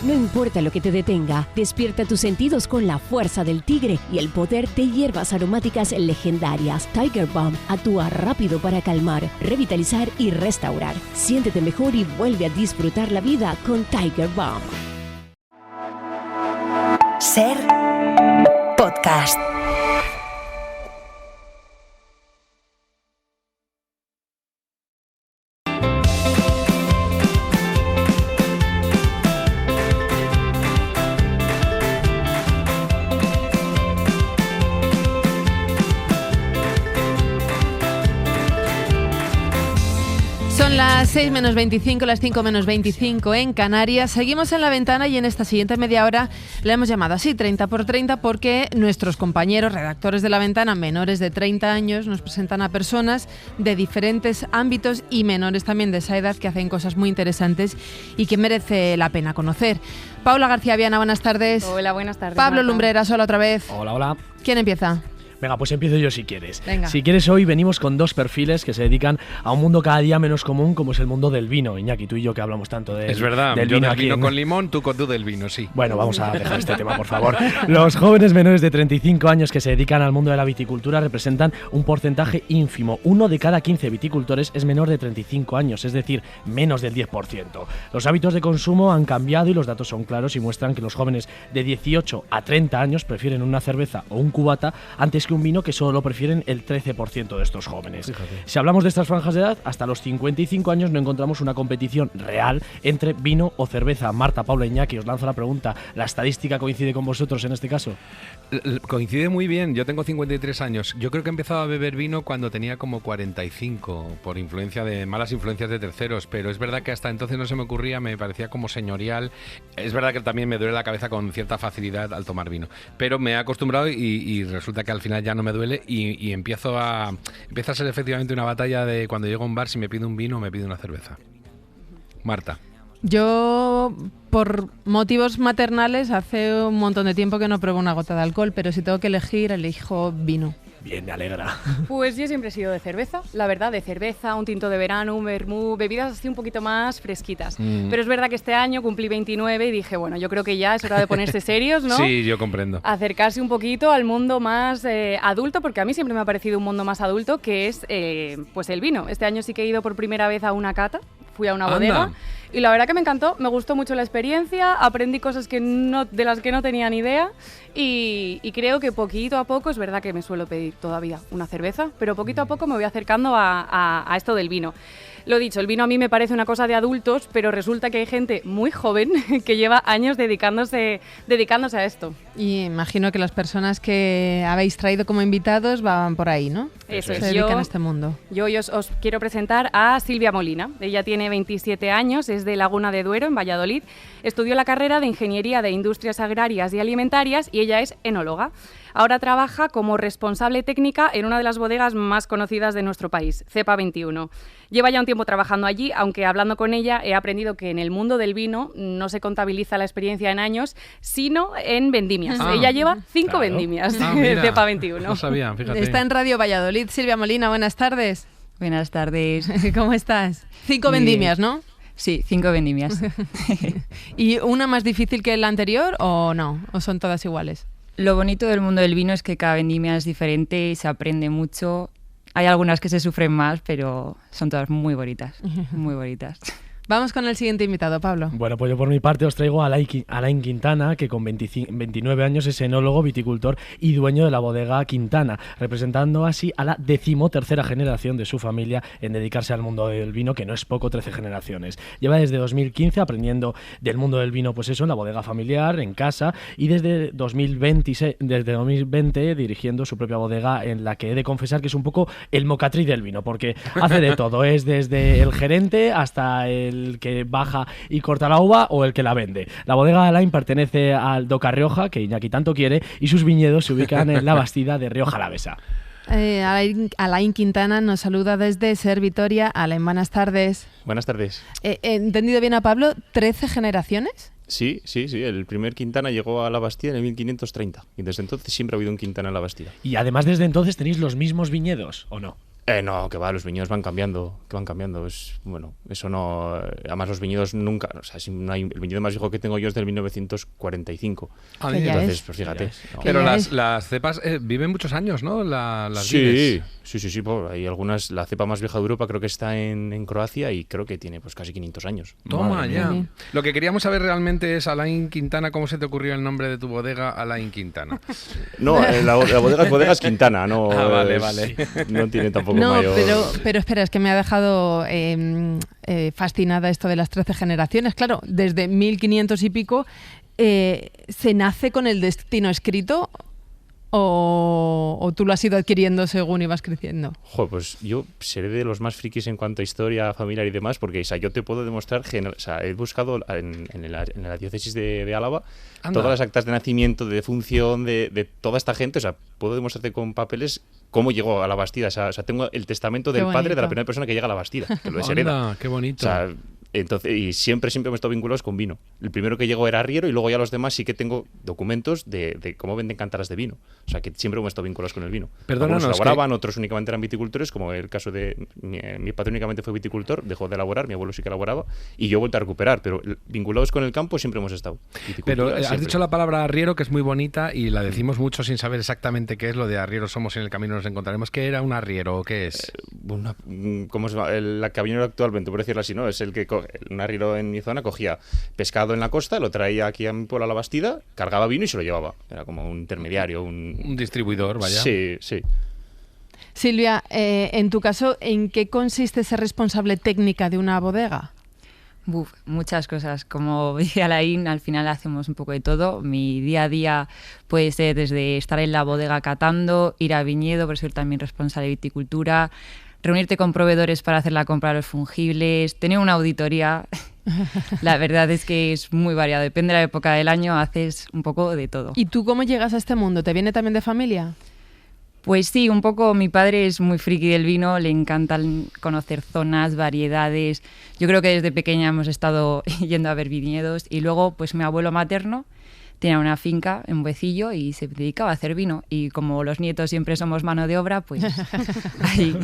No importa lo que te detenga, despierta tus sentidos con la fuerza del tigre y el poder de hierbas aromáticas legendarias. Tiger Balm actúa rápido para calmar, revitalizar y restaurar. Siéntete mejor y vuelve a disfrutar la vida con Tiger Balm. Ser podcast. Son las 6 menos 25, las 5 menos 25 en Canarias. Seguimos en La Ventana y en esta siguiente media hora la hemos llamado así, 30 por 30, porque nuestros compañeros redactores de La Ventana, menores de 30 años, nos presentan a personas de diferentes ámbitos y menores también de esa edad que hacen cosas muy interesantes y que merece la pena conocer. Paula García Viana, buenas tardes. Hola, buenas tardes. Pablo Marta. Lumbreras, hola otra vez. Hola, hola. ¿Quién empieza? Venga, pues empiezo yo si quieres. Venga. Si quieres, hoy venimos con dos perfiles que se dedican a un mundo cada día menos común, como es el mundo del vino. Iñaki, tú y yo que hablamos tanto Es verdad, del yo vino del aquí vino en- con limón, tú del vino, sí. Bueno, vamos a dejar este tema, por favor. Los jóvenes menores de 35 años que se dedican al mundo de la viticultura representan un porcentaje ínfimo. 1 de cada 15 viticultores es menor de 35 años, es decir, menos del 10%. Los hábitos de consumo han cambiado y los datos son claros y muestran que los jóvenes de 18 a 30 años prefieren una cerveza o un cubata antes que un vino, que solo prefieren el 13% de estos jóvenes. Fíjate. Pues Si hablamos de estas franjas de edad, hasta los 55 años no encontramos una competición real entre vino o cerveza. Marta, Paula, Iñaki, os lanzo la pregunta. ¿La estadística coincide con vosotros en este caso? Coincide muy bien, yo tengo 53 años. Yo creo que empezaba a beber vino cuando tenía como 45, por influencia de malas influencias de terceros, pero es verdad que hasta entonces no se me ocurría, me parecía como señorial. Es verdad que también me duele la cabeza con cierta facilidad al tomar vino, pero me he acostumbrado y resulta que al final ya no me duele y empieza a ser efectivamente una batalla de cuando llego a un bar si me pido un vino o me pido una cerveza. Marta. Yo, por motivos maternales, hace un montón de tiempo que no pruebo una gota de alcohol, pero si tengo que elegir, elijo vino. Bien, me alegra. Pues yo siempre he sido de cerveza, la verdad, de cerveza, un tinto de verano, un vermú, bebidas así un poquito más fresquitas. Pero es verdad que este año cumplí 29 y dije, bueno, yo creo que ya es hora de ponerse serios, ¿no? Sí, yo comprendo. Acercarse un poquito al mundo más adulto, porque a mí siempre me ha parecido un mundo más adulto, que es pues el vino. Este año sí que he ido por primera vez a una cata, fui a una Anda. bodega y la verdad que me encantó, me gustó mucho la experiencia, aprendí cosas de las que no tenía ni idea y creo que poquito a poco, es verdad que me suelo pedir todavía una cerveza, pero poquito a poco me voy acercando a esto del vino. Lo dicho, el vino a mí me parece una cosa de adultos, pero resulta que hay gente muy joven que lleva años dedicándose a esto. Y imagino que las personas que habéis traído como invitados van por ahí, ¿no? Eso Se es. dedican Yo- a este mundo. Yo hoy os quiero presentar a Silvia Molina. Ella tiene 27 años, es de Laguna de Duero, en Valladolid. Estudió la carrera de Ingeniería de Industrias Agrarias y Alimentarias y ella es enóloga. Ahora trabaja como responsable técnica en una de las bodegas más conocidas de nuestro país, Cepa 21. Lleva ya un tiempo trabajando allí, aunque hablando con ella he aprendido que en el mundo del vino no se contabiliza la experiencia en años, sino en vendimias. Ah, Ella lleva 5 claro. vendimias Ah, de mira, Cepa 21. No sabía, fíjate. Está en Radio Valladolid. Silvia Molina, buenas tardes. Buenas tardes. ¿Cómo estás? 5 Bien. vendimias, ¿no? Sí, 5 vendimias. ¿Y una más difícil que la anterior o no? ¿O son todas iguales? Lo bonito del mundo del vino es que cada vendimia es diferente y se aprende mucho. Hay algunas que se sufren más, pero son todas muy bonitas, muy bonitas. Vamos con el siguiente invitado, Pablo. Bueno, pues yo por mi parte os traigo a Alain Quintana, que con 29 años es enólogo, viticultor y dueño de la bodega Quintana, representando así a la 13ª generación de su familia en dedicarse al mundo del vino, que no es poco, 13 generaciones. Lleva desde 2015 aprendiendo del mundo del vino, pues eso, en la bodega familiar, en casa, y desde 2020 dirigiendo su propia bodega, en la que he de confesar que es un poco el mocatriz del vino, porque hace de todo, es desde el gerente hasta el que baja y corta la uva o el que la vende. La bodega Alain pertenece al Doca Rioja, que Iñaki tanto quiere, y sus viñedos se ubican en la Bastida de Rioja Alavesa. Alain Quintana nos saluda desde Ser Vitoria. Alain, buenas tardes. Buenas tardes. ¿He entendido bien a Pablo? ¿13 generaciones? Sí. El primer Quintana llegó a la Bastida en el 1530 y desde entonces siempre ha habido un Quintana en la Bastida. Y además desde entonces tenéis los mismos viñedos, ¿o no? No, que va, los viñedos van cambiando, es, bueno, eso no, además los viñedos nunca, o sea, si no hay, el viñedo más viejo que tengo yo es del 1945. Entonces, pues fíjate. No. Pero las cepas viven muchos años, ¿no? Las sí, vides. sí, pues, hay algunas, la cepa más vieja de Europa creo que está en Croacia y creo que tiene pues casi 500 años. Toma, ya. Lo que queríamos saber realmente es, Alain Quintana, ¿cómo se te ocurrió el nombre de tu bodega, Alain Quintana? No, la bodega es Quintana, no. Vale. No tiene tampoco No, mayor... pero espera, es que me ha dejado fascinada esto de las 13 generaciones. Claro, desde 1500 y pico, ¿se nace con el destino escrito o tú lo has ido adquiriendo según ibas creciendo? Joder, pues yo seré de los más frikis en cuanto a historia familiar y demás, porque o sea, yo te puedo demostrar, o sea, he buscado en la diócesis de Álava todas las actas de nacimiento, de defunción de toda esta gente, o sea, puedo demostrarte con papeles cómo llegó a la Bastida, o sea, tengo el testamento del padre de la primera persona que llega a la Bastida, que lo deshereda. ¡Qué bonito! O sea, entonces, y siempre me he estado vinculados con vino. El primero que llegó era arriero y luego ya los demás sí que tengo documentos de cómo venden cántaras de vino. O sea, que siempre me he estado vinculados con el vino. Perdónanos, algunos elaboraban, otros únicamente eran viticultores, como el caso de mi padre únicamente fue viticultor, dejó de elaborar, mi abuelo sí que elaboraba y yo he vuelto a recuperar, pero vinculados con el campo siempre hemos estado. Pero has dicho la palabra arriero, que es muy bonita y la decimos mucho sin saber exactamente qué es lo de arriero somos, en el camino nos encontraremos. ¿Qué era un arriero o qué es? ¿Cómo se llama? La cabinera actualmente, por decirlo así, ¿no? Es el que un arriero en mi zona cogía pescado en la costa, lo traía aquí a mi pueblo a la Bastida, cargaba vino y se lo llevaba. Era como un intermediario, un distribuidor, vaya. Sí. Silvia, en tu caso, ¿en qué consiste ser responsable técnica de una bodega? Muchas cosas. Como decía Alain, al final hacemos un poco de todo. Mi día a día puede ser desde estar en la bodega catando, ir a viñedo, por ser también responsable de viticultura, reunirte con proveedores para hacer la compra de los fungibles, tener una auditoría. La verdad es que es muy variado. Depende de la época del año, haces un poco de todo. ¿Y tú cómo llegas a este mundo? ¿Te viene también de familia? Pues sí, un poco. Mi padre es muy friki del vino, le encanta conocer zonas, variedades. Yo creo que desde pequeña hemos estado yendo a ver viñedos y luego pues mi abuelo materno tenía una finca en Buecillo y se dedicaba a hacer vino y como los nietos siempre somos mano de obra, pues ahí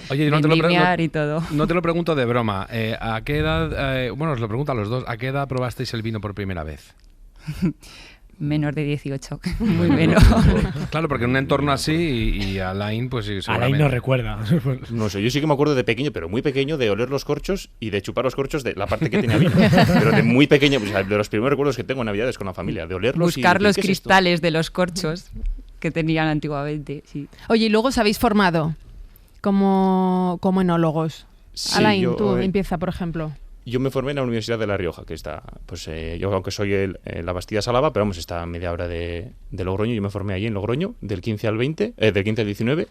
Oye, vendimiar y todo. No te lo pregunto de broma. ¿A qué edad, bueno, os lo pregunto a los dos, ¿a qué edad probasteis el vino por primera vez? Menor de 18, muy menos. Claro, porque en un entorno así y Alain, pues sí, Alain no recuerda. No sé, yo sí que me acuerdo de pequeño, pero muy pequeño, de oler los corchos y de chupar los corchos de la parte que tenía vino. Pero de muy pequeño, o sea, de los primeros recuerdos que tengo en Navidades con la familia, de olerlos buscar y los cristales de los corchos que tenían antiguamente, sí. Oye, y luego os habéis formado como enólogos. Sí, Alain, tú empieza, por ejemplo. Yo me formé en la Universidad de La Rioja, que está, pues yo aunque soy la Bastida Salava, pero vamos, está a media hora de Logroño. Yo me formé allí en Logroño, del 15 al 19.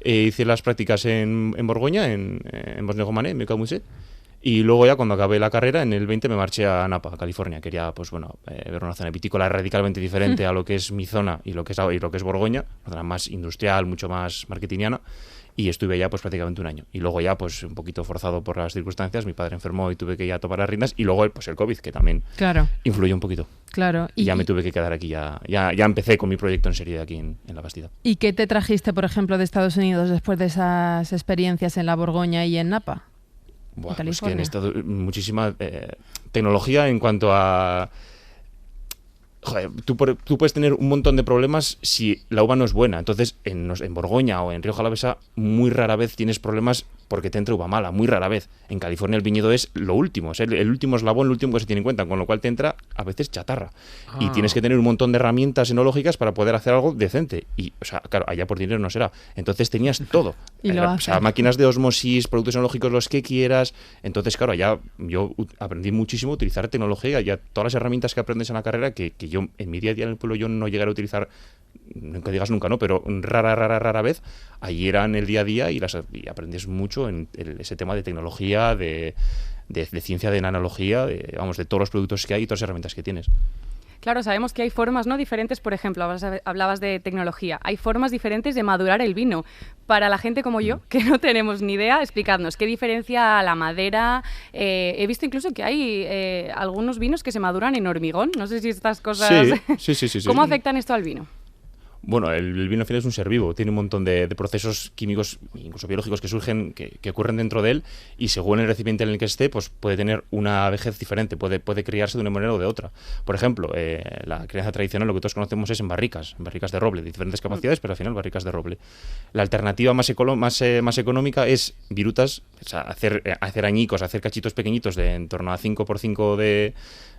Hice las prácticas en Borgoña, en Bosnego-Mané, en Mecamuset. Y luego ya cuando acabé la carrera, en el 20 me marché a Napa, California. Quería, pues bueno, ver una zona vitícola radicalmente diferente a lo que es mi zona y lo que es Borgoña, una zona más industrial, mucho más marketingiana. Y estuve allá pues prácticamente un año. Y luego ya pues un poquito forzado por las circunstancias, mi padre enfermó y tuve que ya tomar las riendas. Y luego pues el COVID, que también influyó un poquito. Claro. Y ya me tuve que quedar aquí, ya empecé con mi proyecto en serie aquí en La Bastida. ¿Y qué te trajiste, por ejemplo, de Estados Unidos después de esas experiencias en la Borgoña y en Napa? Buah, pues que en Estados muchísima tecnología en cuanto a... Joder, tú puedes tener un montón de problemas si la uva no es buena. Entonces, en Borgoña o en Rioja Alavesa, muy rara vez tienes problemas porque te entra uva mala, muy rara vez. En California el viñedo es lo último, es el último eslabón, el último que se tiene en cuenta, con lo cual te entra a veces chatarra. Y tienes que tener un montón de herramientas enológicas para poder hacer algo decente. Y, o sea, claro, allá por dinero no será. Entonces tenías todo. O sea, máquinas de osmosis, productos enológicos, los que quieras. Entonces, claro, allá yo aprendí muchísimo a utilizar tecnología, ya todas las herramientas que aprendes en la carrera que yo en mi día a día en el pueblo yo no llegaré a utilizar, nunca digas nunca, ¿no? Pero rara vez, allí era en el día a día y aprendes mucho en ese tema de tecnología, de ciencia de nanología, de todos los productos que hay y todas las herramientas que tienes. Claro, sabemos que hay formas no diferentes, por ejemplo, hablabas de tecnología, hay formas diferentes de madurar el vino. Para la gente como yo, que no tenemos ni idea, explicadnos, ¿qué diferencia la madera? He visto incluso que hay algunos vinos que se maduran en hormigón, no sé si estas cosas... Sí. ¿Cómo afectan esto al vino? Bueno, el vino al final es un ser vivo, tiene un montón de procesos químicos, incluso biológicos, que surgen, que ocurren dentro de él, y según el recipiente en el que esté, pues puede tener una vejez diferente, puede criarse de una manera o de otra. Por ejemplo, la crianza tradicional, lo que todos conocemos es en barricas de roble, de diferentes capacidades, pero al final barricas de roble. La alternativa más económica es virutas, o sea, hacer añicos, hacer cachitos pequeñitos de en torno a 5x5 de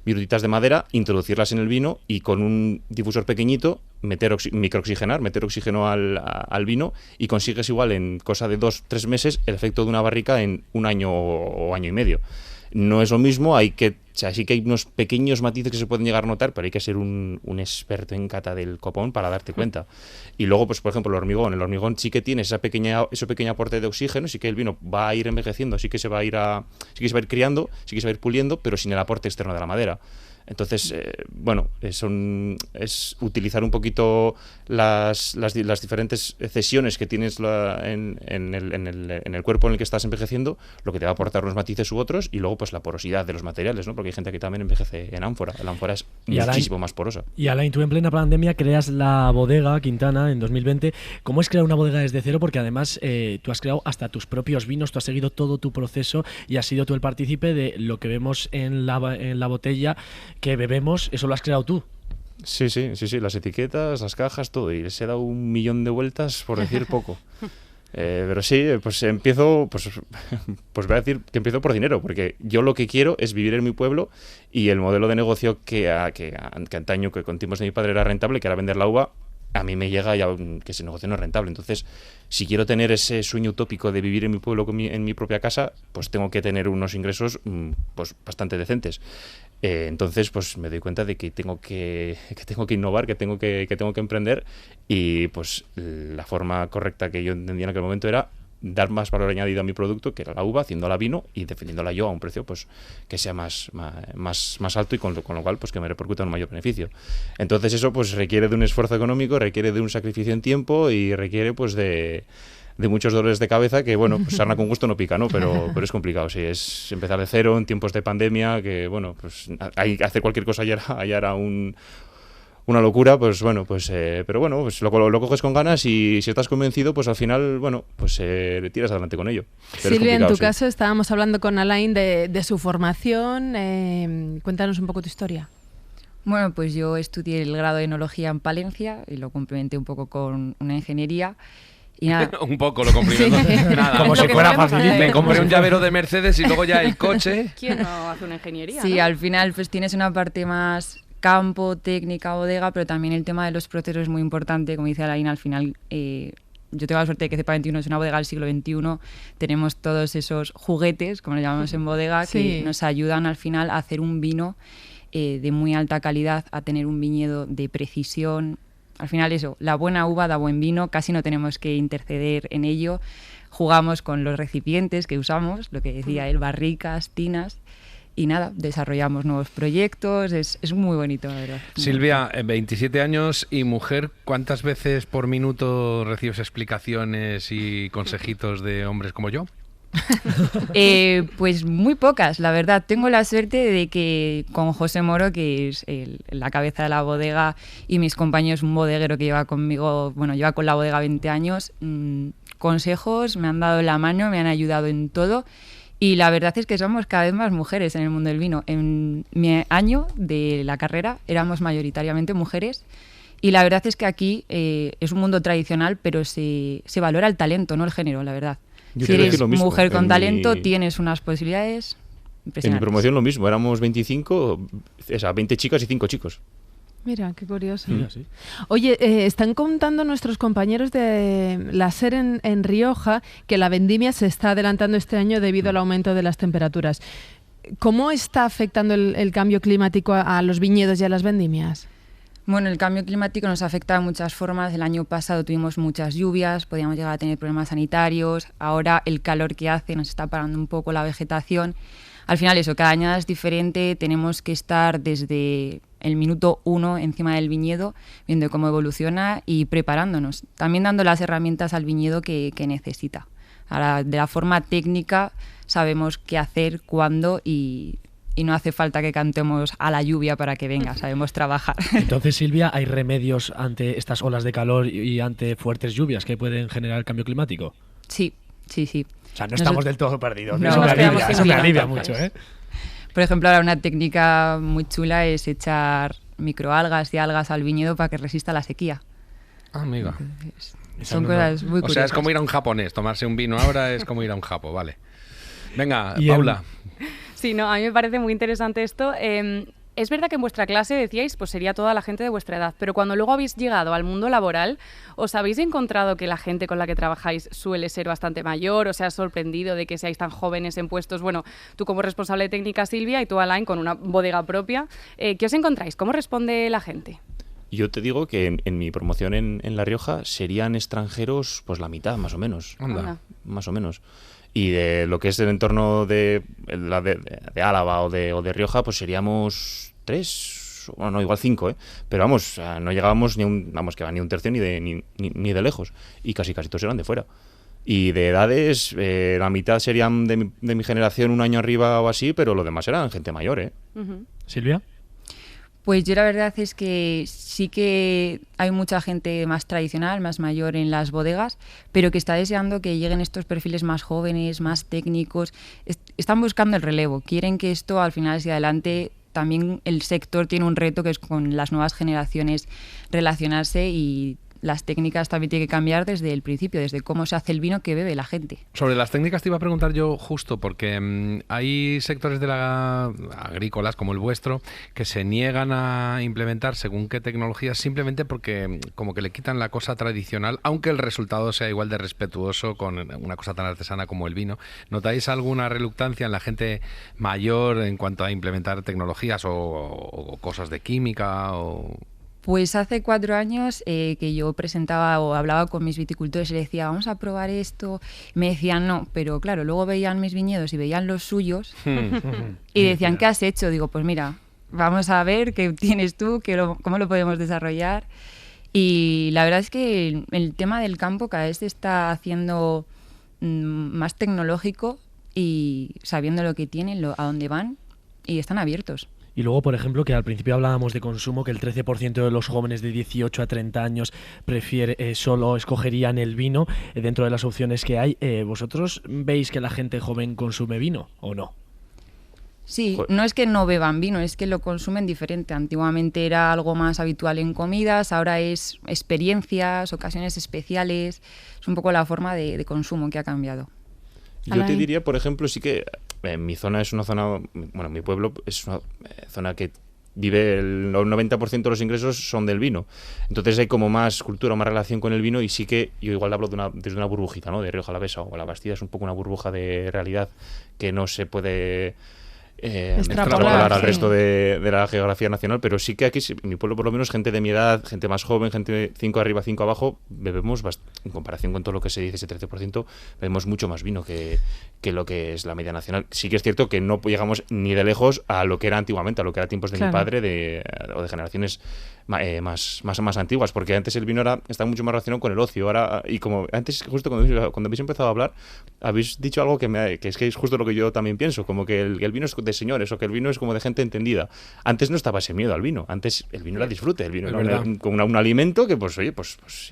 virutitas de madera, introducirlas en el vino y con un difusor pequeñito microoxigenar, meter oxígeno al vino, y consigues igual en cosa de 2-3 meses el efecto de una barrica en un año o año y medio. No es lo mismo, sí que hay unos pequeños matices que se pueden llegar a notar, pero hay que ser un experto en cata del copón para darte cuenta. Y luego, pues por ejemplo, el hormigón sí que tiene ese pequeño aporte de oxígeno, sí que el vino va a ir envejeciendo, sí que se va a ir criando, sí que se va a ir puliendo, pero sin el aporte externo de la madera. Entonces, es utilizar un poquito las diferentes cesiones que tienes en el cuerpo en el que estás envejeciendo, lo que te va a aportar unos matices u otros, y luego pues la porosidad de los materiales, ¿no? Porque hay gente que también envejece en ánfora. La ánfora es muchísimo más porosa. Y Alain, tú en plena pandemia creas la bodega Quintana en 2020. ¿Cómo es crear una bodega desde cero? Porque además tú has creado hasta tus propios vinos, tú has seguido todo tu proceso y has sido tú el partícipe de lo que vemos en la botella que bebemos, eso lo has creado tú. Sí, las etiquetas, las cajas, todo, y les he dado 1.000.000 de vueltas, por decir poco. Pero sí, pues empiezo, pues voy a decir que empiezo por dinero, porque yo lo que quiero es vivir en mi pueblo, y el modelo de negocio que antaño, que con tiempos de mi padre era rentable, que era vender la uva, a mí me llega ya que ese negocio no es rentable. Entonces, si quiero tener ese sueño utópico de vivir en mi pueblo, en mi propia casa, pues tengo que tener unos ingresos pues bastante decentes. Entonces, pues me doy cuenta de que tengo que innovar, que tengo que emprender, y pues la forma correcta que yo entendía en aquel momento era dar más valor añadido a mi producto, que era la uva, haciéndola vino y defendiéndola yo a un precio pues que sea más alto, y con lo cual pues que me repercuta un mayor beneficio. Entonces eso pues requiere de un esfuerzo económico, requiere de un sacrificio en tiempo, y requiere pues de muchos dolores de cabeza, que bueno, pues sarna con gusto no pica, ¿no? Pero es complicado, sí, es empezar de cero en tiempos de pandemia, que bueno, pues hacer cualquier cosa ya era una locura, pues bueno, pero bueno, pues lo coges con ganas, y si estás convencido, pues al final, bueno, pues tiras adelante con ello. Pero Silvia, en tu caso estábamos hablando con Alain de su formación. Cuéntanos un poco tu historia. Bueno, pues yo estudié el grado de enología en Palencia y lo complementé un poco con una ingeniería. Y nada. Un poco lo comprimento. Nada. Como si fuera fácil. Me compré un llavero de Mercedes y luego ya el coche. ¿Quién no hace una ingeniería? Sí, ¿no? al final pues tienes una parte más campo, técnica, bodega, pero también el tema de los procesos es muy importante. Como dice Alain, al final yo tengo la suerte de que CEPA21 es una bodega del siglo XXI. Tenemos todos esos juguetes, como lo llamamos en bodega, que nos ayudan al final a hacer un vino de muy alta calidad, a tener un viñedo de precisión. Al final eso, la buena uva da buen vino, casi no tenemos que interceder en ello. Jugamos con los recipientes que usamos, lo que decía él, barricas, tinas, y nada, desarrollamos nuevos proyectos, es muy bonito, la verdad. Silvia, 27 años y mujer, ¿cuántas veces por minuto recibes explicaciones y consejitos de hombres como yo? Pues muy pocas, la verdad. Tengo la suerte de que con José Moro, que es la cabeza de la bodega, y mis compañeros, un bodeguero que lleva conmigo, bueno, lleva con la bodega 20 años, consejos, me han dado la mano, me han ayudado en todo, y la verdad es que somos cada vez más mujeres en el mundo del vino. En mi año de la carrera éramos mayoritariamente mujeres, y la verdad es que aquí es un mundo tradicional, pero se valora el talento, no el género, la verdad. Si eres mujer con talento, tienes unas posibilidades impresionantes. En mi promoción lo mismo, éramos 25, 20 chicas y 5 chicos. Mira, qué curioso. Sí. Oye, están contando nuestros compañeros de la SER en Rioja que la vendimia se está adelantando este año debido al aumento de las temperaturas. ¿Cómo está afectando el cambio climático a los viñedos y a las vendimias? Bueno, el cambio climático nos afecta de muchas formas. El año pasado tuvimos muchas lluvias, podíamos llegar a tener problemas sanitarios. Ahora el calor que hace nos está parando un poco la vegetación. Al final eso, cada añada es diferente. Tenemos que estar desde el minuto 1 encima del viñedo, viendo cómo evoluciona y preparándonos. También dando las herramientas al viñedo que necesita. Ahora, de la forma técnica, sabemos qué hacer, cuándo y y no hace falta que cantemos a la lluvia para que venga, sabemos trabajar. Entonces, Silvia, ¿hay remedios ante estas olas de calor y ante fuertes lluvias que pueden generar el cambio climático? Sí. O sea, no estamos del todo perdidos. No, eso me alivia mucho, ¿eh? Por ejemplo, ahora una técnica muy chula es echar microalgas y algas al viñedo para que resista la sequía. Ah, amiga. Son cosas muy curiosas. O sea, es como ir a un japonés. Tomarse un vino ahora es como ir a un japo, vale. Venga, Y Paula. Sí, no, a mí me parece muy interesante esto. Es verdad que en vuestra clase decíais, pues sería toda la gente de vuestra edad, pero cuando luego habéis llegado al mundo laboral, ¿os habéis encontrado que la gente con la que trabajáis suele ser bastante mayor? ¿Os ha sorprendido de que seáis tan jóvenes en puestos? Bueno, tú como responsable de técnica, Silvia, y tú, Alain, con una bodega propia. ¿Qué os encontráis? ¿Cómo responde la gente? Yo te digo que en mi promoción en La Rioja serían extranjeros pues la mitad, más o menos. Anda. Más o menos. Y de lo que es el entorno de Álava o de Rioja, pues seríamos 3, bueno, no, igual 5, ¿eh? Pero vamos, no llegábamos ni un tercio ni de lejos. Y casi todos eran de fuera. Y de edades, la mitad serían de mi generación, un año arriba o así, pero lo demás eran gente mayor, ¿eh? Uh-huh. Silvia. Pues yo la verdad es que sí que hay mucha gente más tradicional, más mayor en las bodegas, pero que está deseando que lleguen estos perfiles más jóvenes, más técnicos. Están buscando el relevo, quieren que esto al final hacia adelante. También el sector tiene un reto que es con las nuevas generaciones relacionarse, y las técnicas también tienen que cambiar desde el principio, desde cómo se hace el vino que bebe la gente. Sobre las técnicas te iba a preguntar yo justo, porque hay sectores agrícolas como el vuestro que se niegan a implementar según qué tecnologías simplemente porque como que le quitan la cosa tradicional, aunque el resultado sea igual de respetuoso con una cosa tan artesana como el vino. ¿Notáis alguna reluctancia en la gente mayor en cuanto a implementar tecnologías o cosas de química o...? Pues hace 4 años que yo presentaba o hablaba con mis viticultores y les decía, vamos a probar esto. Me decían no, pero claro, luego veían mis viñedos y veían los suyos y decían, ¿qué has hecho? Digo, pues mira, vamos a ver qué tienes tú, cómo lo podemos desarrollar. Y la verdad es que el tema del campo cada vez se está haciendo más tecnológico y sabiendo lo que tienen, a dónde van, y están abiertos. Y luego, por ejemplo, que al principio hablábamos de consumo, que el 13% de los jóvenes de 18 a 30 años solo escogerían el vino dentro de las opciones que hay. ¿Vosotros veis que la gente joven consume vino o no? Sí, no es que no beban vino, es que lo consumen diferente. Antiguamente era algo más habitual en comidas, ahora es experiencias, ocasiones especiales. Es un poco la forma de consumo que ha cambiado. Yo te diría, por ejemplo, sí que mi zona es una zona, bueno, mi pueblo es una zona que vive el 90% de los ingresos son del vino. Entonces hay como más cultura, más relación con el vino, y sí que yo igual hablo desde una burbujita, ¿no? De Rioja Alavesa o La Bastida es un poco una burbuja de realidad que no se puede extrapolar al resto de la geografía nacional, pero sí que aquí, en mi pueblo por lo menos, gente de mi edad, gente más joven, gente 5 arriba, 5 abajo, bebemos, en comparación con todo lo que se dice, ese 13%, bebemos mucho más vino que lo que es la media nacional. Sí que es cierto que no llegamos ni de lejos a lo que era antiguamente, a lo que era tiempos de mi padre o de generaciones más antiguas, porque antes el vino estaba mucho más relacionado con el ocio. Ahora, y como antes, justo cuando habéis empezado a hablar, habéis dicho algo que es justo lo que yo también pienso, como que el vino es de señores, o que el vino es como de gente entendida. Antes no estaba ese miedo al vino, antes el vino era disfrute, el vino era como un alimento que pues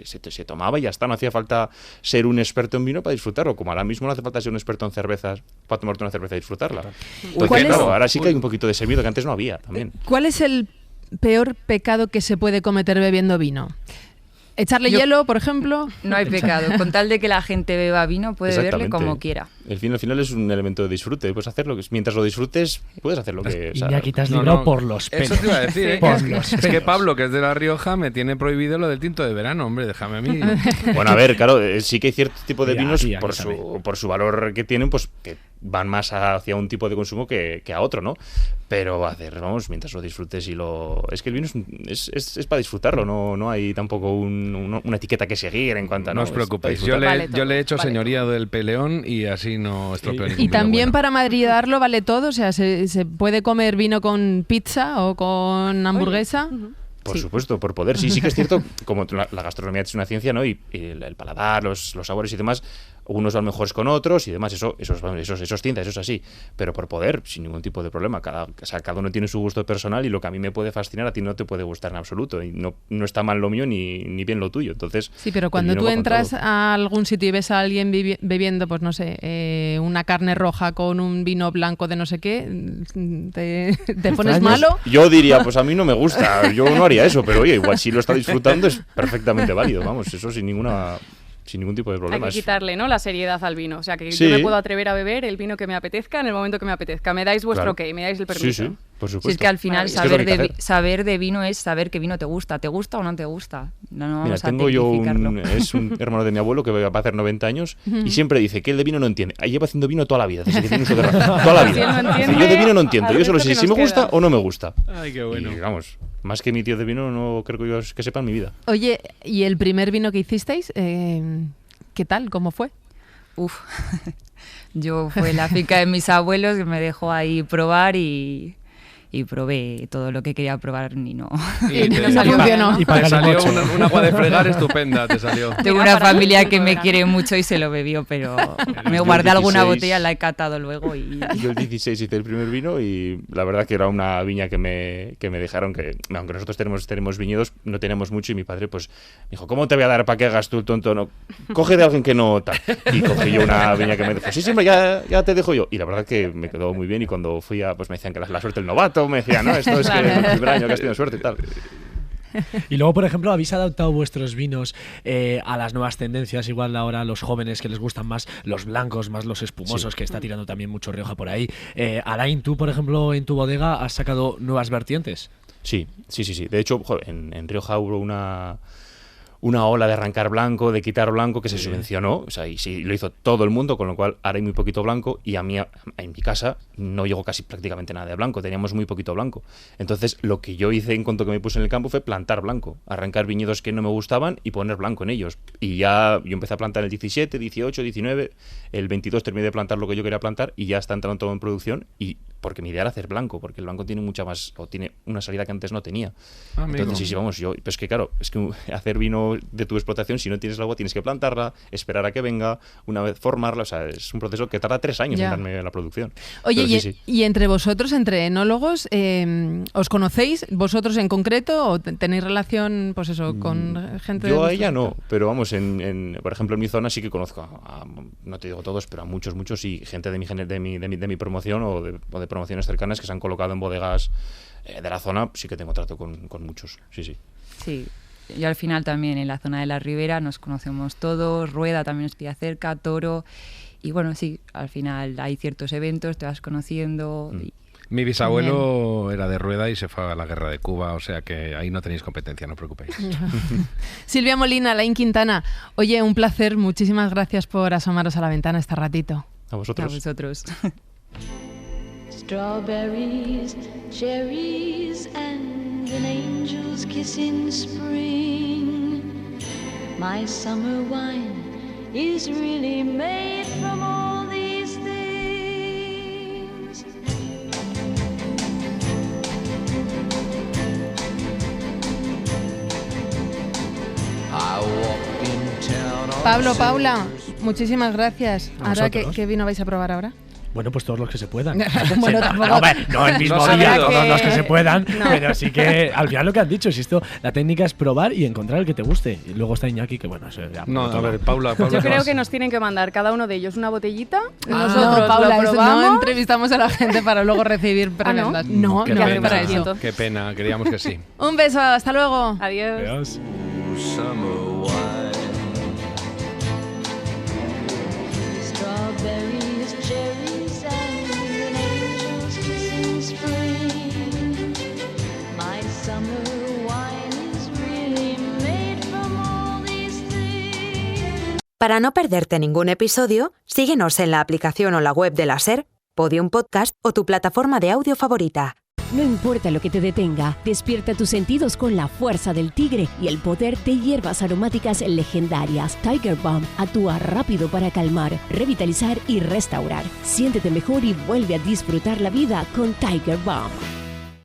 se tomaba y ya está, no hacía falta ser un experto en vino para disfrutarlo, como ahora mismo no hace falta ser un experto en cervezas para tomarte una cerveza y disfrutarla. Entonces, claro, ahora sí que hay un poquito de ese miedo que antes no había también. ¿Cuál es el peor pecado que se puede cometer bebiendo vino? ¿Echarle hielo, por ejemplo? No hay pecado. Con tal de que la gente beba vino, puede beberle como quiera. El vino al final es un elemento de disfrute. Puedes hacerlo. Mientras lo disfrutes, puedes hacer lo que... Y ya quitas librado por los pelos. Eso te iba a decir, ¿eh? Por los es que Pablo, que es de La Rioja, me tiene prohibido lo del tinto de verano. Hombre, déjame a mí. Bueno, a ver, claro, sí que hay cierto tipo de vinos por su valor que tienen, pues que van más hacia un tipo de consumo que a otro, ¿no? Pero vamos, mientras lo disfrutes es que el vino es para disfrutarlo, no hay tampoco una etiqueta que seguir en cuanto a... No os preocupéis, yo le he hecho señoría del peleón y así no estropeo ningún Y también bueno. Para madridarlo vale todo, o sea, se puede comer vino con pizza o con hamburguesa. Por supuesto, por poder. Sí que es cierto, como la gastronomía es una ciencia, ¿no? Y el paladar, los sabores y demás, unos van mejores con otros y demás, eso es ciencia, eso es así, pero por poder, sin ningún tipo de problema. Cada uno tiene su gusto personal y lo que a mí me puede fascinar a ti no te puede gustar en absoluto, y no está mal lo mío ni bien lo tuyo. Entonces, sí, pero cuando tú entras a algún sitio y ves a alguien bebiendo, pues no sé, una carne roja con un vino blanco de no sé qué, ¿te pones malo? Yo diría, pues a mí no me gusta, yo no haría eso, pero oye, igual si lo está disfrutando es perfectamente válido, vamos, eso sin ningún tipo de problema. Hay que quitarle, ¿no?, la seriedad al vino. O sea, que yo me puedo atrever a beber el vino que me apetezca en el momento que me apetezca. Me dais vuestro ok, me dais el permiso. Sí, por supuesto. Si es que al final saber de vino es saber qué vino te gusta. ¿Te gusta o no te gusta? No Mira, tengo yo es un hermano de mi abuelo que va a hacer 90 años y siempre dice que él de vino no entiende. Lleva haciendo vino toda la vida, desde que tiene uso de razón. Toda la vida. Yo de vino no entiendo. Yo solo sé si me gusta o no me gusta. Ay, qué bueno. Y vamos, más que mi tío de vino no creo que yo que sepa en mi vida. Oye, ¿y el primer vino que hicisteis? ¿Qué tal? ¿Cómo fue? Yo fue la finca de mis abuelos que me dejó ahí probar y probé todo lo que quería probar y no. Y no funcionó. Y te salió un agua de fregar estupenda, te salió. Tengo una familia que me quiere mucho y se lo bebió, pero me guardé alguna botella, la he catado luego y... Yo el 16 hice el primer vino y la verdad que era una viña que me dejaron, que aunque nosotros tenemos viñedos, no tenemos mucho, y mi padre pues me dijo, ¿cómo te voy a dar para que hagas tú el tonto? No, coge de alguien que no tal. Y cogí yo una viña que me dijo, sí, siempre ya te dejo yo. Y la verdad que me quedó muy bien, y cuando fui pues me decían que la suerte del novato, me decía, no, esto es que es el primer año que has tenido suerte y tal. Y luego, por ejemplo, ¿habéis adaptado vuestros vinos a las nuevas tendencias? Igual ahora los jóvenes que les gustan más los blancos, más los espumosos, que está tirando también mucho Rioja por ahí. Alain, tú, por ejemplo, en tu bodega has sacado nuevas vertientes. Sí. De hecho, joder, en Rioja hubo una ola de arrancar blanco, de quitar blanco, que se subvencionó, o sea, y sí, lo hizo todo el mundo, con lo cual ahora hay muy poquito blanco, y a mí, en mi casa, no llegó casi prácticamente nada de blanco, teníamos muy poquito blanco. Entonces, lo que yo hice en cuanto que me puse en el campo fue plantar blanco, arrancar viñedos que no me gustaban y poner blanco en ellos. Y ya yo empecé a plantar el 17, 18, 19, el 22 terminé de plantar lo que yo quería plantar, y ya está entrando todo en producción, y porque mi idea era hacer blanco, porque el blanco tiene mucha más, o tiene una salida que antes no tenía. Entonces, sí, vamos, pues que claro, es que hacer vino de tu explotación, si no tienes el agua, tienes que plantarla, esperar a que venga, una vez formarla, o sea, es un proceso que tarda 3 años en darme la producción. Oye, y entre vosotros, entre enólogos, ¿os conocéis vosotros en concreto o tenéis relación, pues eso, con gente? Yo a ella no, pero vamos, por ejemplo, en mi zona sí que conozco no te digo todos, pero a muchos, y gente de mi promoción o de promociones cercanas que se han colocado en bodegas de la zona, sí que tengo trato con muchos, sí. Sí, yo al final también en la zona de la Ribera nos conocemos todos, Rueda también nos pilla cerca, Toro, y bueno, sí, al final hay ciertos eventos, te vas conociendo. Mi bisabuelo era de Rueda y se fue a la guerra de Cuba, o sea que ahí no tenéis competencia, no os preocupéis. Silvia Molina, Alain Quintana, oye, un placer, muchísimas gracias por asomaros a la ventana este ratito. A vosotros. A vosotros. Strawberries, cherries, and an angel's kiss in spring. My summer wine is really made from all these things. Paula, muchísimas gracias. Ahora, ¿qué vino vais a probar ahora? Bueno, pues todos los que se puedan. Bueno, no el mismo día, todos los que se puedan, pero sí que al final lo que han dicho, si esto, la técnica es probar y encontrar el que te guste. Y luego está Iñaki, que bueno, eso ya. No, a ver, Paula. Yo creo que nos tienen que mandar cada uno de ellos una botellita. Nosotros, Paula, no entrevistamos a la gente para luego recibir prebendas. No, qué pena, para eso. Qué pena, queríamos que sí. Un beso, hasta luego. Adiós. Para no perderte ningún episodio, síguenos en la aplicación o la web de la SER, Podium Podcast o tu plataforma de audio favorita. No importa lo que te detenga, despierta tus sentidos con la fuerza del tigre y el poder de hierbas aromáticas legendarias. Tiger Balm actúa rápido para calmar, revitalizar y restaurar. Siéntete mejor y vuelve a disfrutar la vida con Tiger Balm.